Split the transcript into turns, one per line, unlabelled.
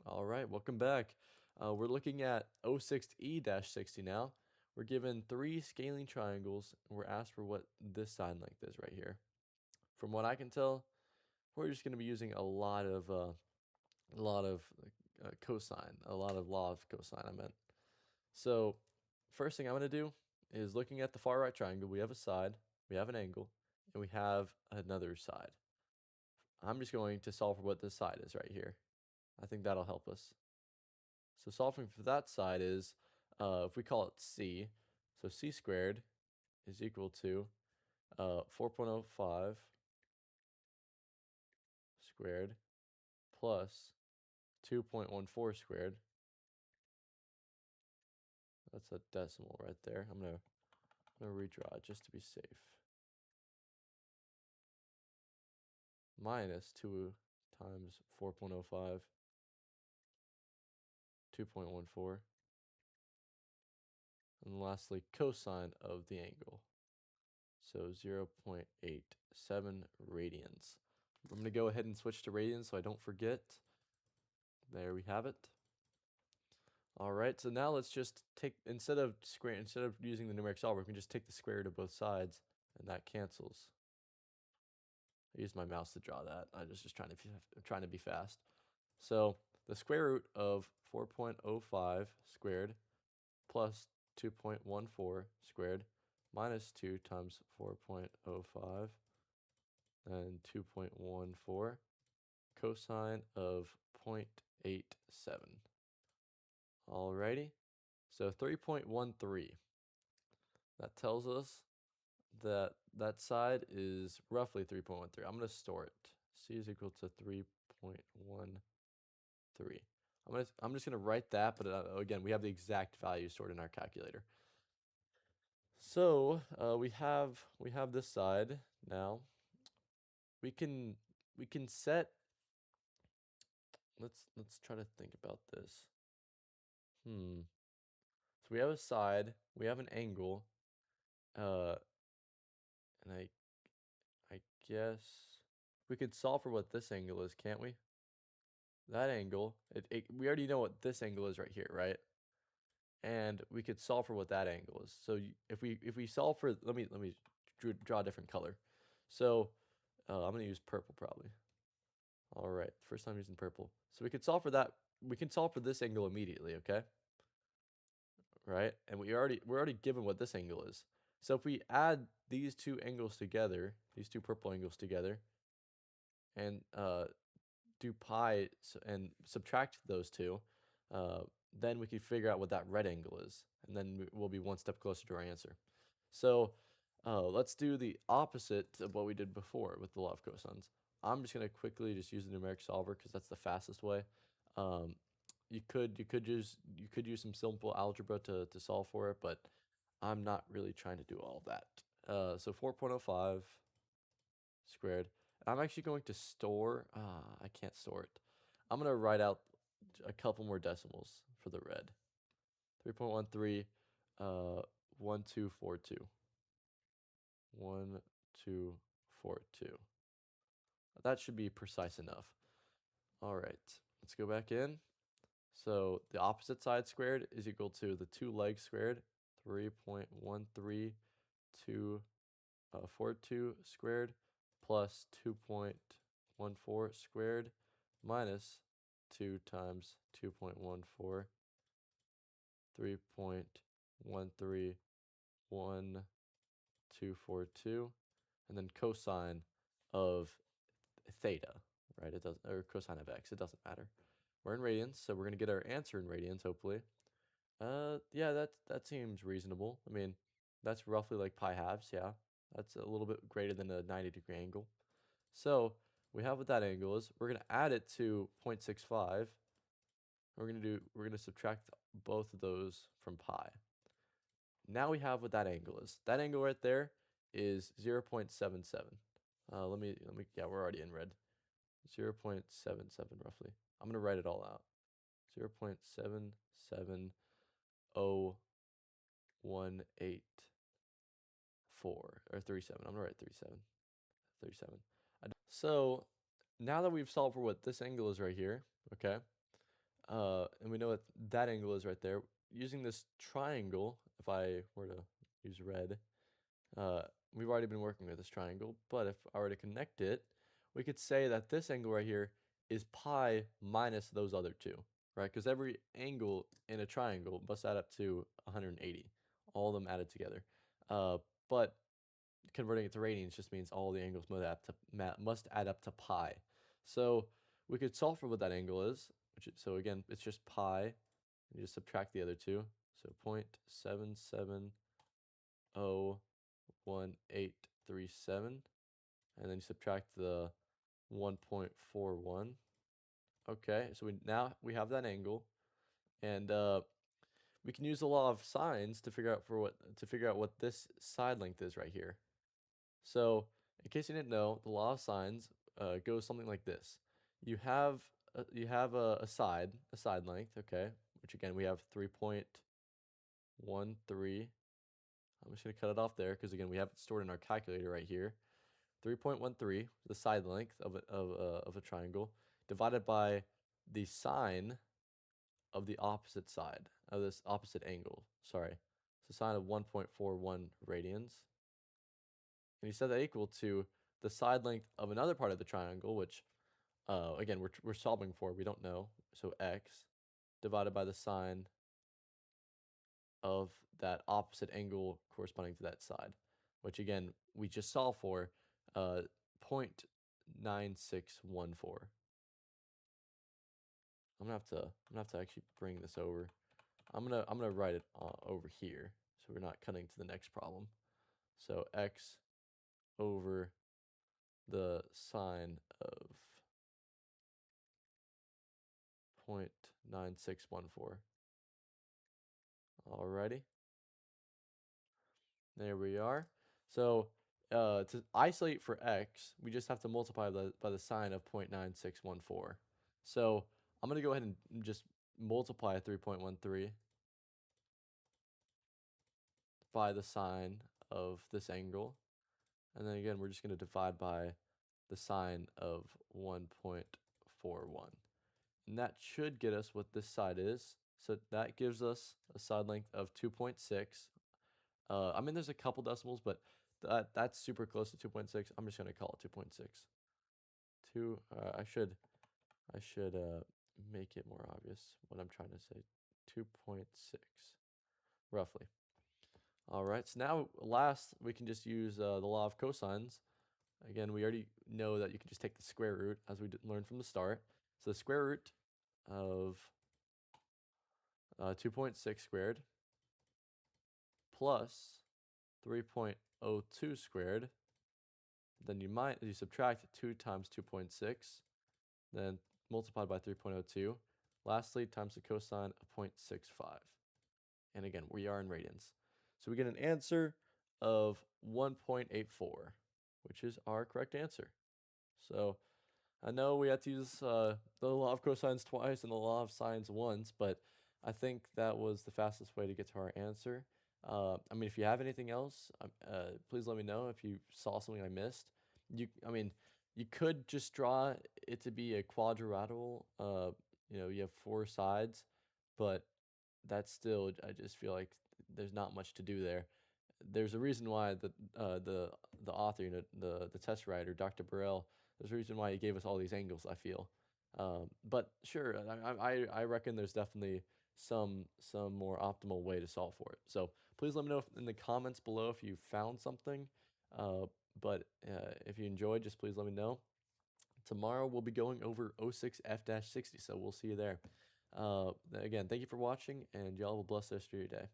All right, welcome back. We're looking at 06E-60 now. We're given three scaling triangles, and we're asked for what this side length is right here. From what I can tell, we're just going to be using a lot of cosine, a lot of law of cosine, I meant. So, first thing I'm going to do is looking at the far right triangle, we have a side, we have an angle, and we have another side. I'm just going to solve for what this side is right here. I think that'll help us. So solving for that side is, if we call it c, so c squared is equal to 4.05 squared plus 2.14 squared. That's a decimal right there. I'm gonna redraw it just to be safe. Minus 2 times 4.05, 2.14. And lastly, cosine of the angle. So 0.87 radians. I'm going to go ahead and switch to radians so I don't forget. There we have it. All right, so now let's just take, instead of using the numeric solver, we can just take the square root of both sides, and that cancels. I used my mouse to draw that. I was just trying to be fast. So the square root of 4.05 squared plus 2.14 squared minus 2 times 4.05 and 2.14 cosine of 0.87. Alrighty, so 3.13. That tells us that that side is roughly 3.13. I'm going to store it. C is equal to 3.13. I'm just going to write that, but again, we have the exact value stored in our calculator. So we have this side now. We can set. Let's try to think about this. So we have a side, we have an angle, uh, and I guess we could solve for what this angle is, can't we? That angle, we already know what this angle is right here, right? And we could solve for what that angle is. So if we solve for, let me draw a different color. So I'm gonna use purple probably. All right, first time using purple. So we could solve for that. We can solve for this angle immediately, okay? Right? And we're already given what this angle is. So if we add these two angles together, these two purple angles together, and do pi and subtract those two, then we can figure out what that red angle is, and then we'll be one step closer to our answer. So let's do the opposite of what we did before with the law of cosines. I'm just gonna quickly just use the numeric solver because that's the fastest way. Um, you could use some simple algebra to solve for it, but I'm not really trying to do all that. So 4.05 squared. I'm actually going to store. I can't store it. I'm gonna write out a couple more decimals for the red. 3.13, 1242. 1242. That should be precise enough. All right, let's go back in. So the opposite side squared is equal to the two legs squared, 3.13242 squared plus 2.14 squared minus 2 times 2.14, 3.13142, and then cosine of theta, right? It doesn't, or cosine of x, it doesn't matter. We're in radians, so we're gonna get our answer in radians, hopefully. Yeah, that seems reasonable. I mean, that's roughly like pi halves, yeah. That's a little bit greater than a 90-degree angle. So we have what that angle is. We're gonna add it to 0.65. We're gonna subtract both of those from pi. Now we have what that angle is. That angle right there is 0.77. Yeah, we're already in red. 0.77 roughly. I'm gonna write it all out. 0.77018 or 37. I'm gonna write 37. 37. So now that we've solved for what this angle is right here, okay, and we know what that angle is right there. Using this triangle, if I were to use red, uh, we've already been working with this triangle, but if I were to connect it, we could say that this angle right here is pi minus those other two, right? Because every angle in a triangle must add up to 180, all of them added together. But converting it to radians just means all the angles must add up to pi. So we could solve for what that angle is, so again, it's just pi. You just subtract the other two. So 0.7701837, and then you subtract the 1.41. Okay, so now we have that angle, and we can use the law of sines to figure out what this side length is right here. So, in case you didn't know, the law of sines goes something like this. You have a side length, okay, which again we have 3.13. I'm just gonna cut it off there because again we have it stored in our calculator right here. 3.13, the side length of a triangle, divided by the sine of the opposite side of this opposite angle. Sorry, it's a sine of 1.41 radians. And you set that equal to the side length of another part of the triangle, which, again, we're solving for. We don't know. So x divided by the sine of that opposite angle corresponding to that side, which, again, we just solved for, 0.9614. I'm gonna have to actually bring this over. I'm gonna write it over here, so we're not cutting to the next problem. So x over the sine of 0.9614. Alrighty, there we are. So to isolate for x, we just have to multiply by the sine of 0.9614. So I'm going to go ahead and just multiply 3.13 by the sine of this angle. And then again, we're just going to divide by the sine of 1.41. And that should get us what this side is. So that gives us a side length of 2.6. I mean, there's a couple decimals, but that's super close to 2.6. I'm just gonna call it 2.6. I should make it more obvious what I'm trying to say. 2.6, roughly. All right. So now, last, we can just use the law of cosines. Again, we already know that you can just take the square root, as we learned from the start. So the square root of 2.6 squared plus 3.02 squared. Then you subtract 2 times 2.6, then multiplied by 3.02. Lastly, times the cosine of 0.65. And again, we are in radians. So we get an answer of 1.84, which is our correct answer. So I know we had to use the law of cosines twice and the law of sines once, but I think that was the fastest way to get to our answer. I mean, if you have anything else, please let me know if you saw something I missed. I mean, you could just draw it to be a quadrilateral. You have four sides, but that's still, I just feel like there's not much to do there. There's a reason why the author, the test writer, Dr. Burrell, there's a reason why he gave us all these angles, I feel. But sure, I reckon there's definitely some more optimal way to solve for it. So please let me know in the comments below if you found something. But if you enjoyed, just please let me know. Tomorrow we'll be going over 06F-60, so we'll see you there. Again, thank you for watching, and y'all have a blessed rest of your day.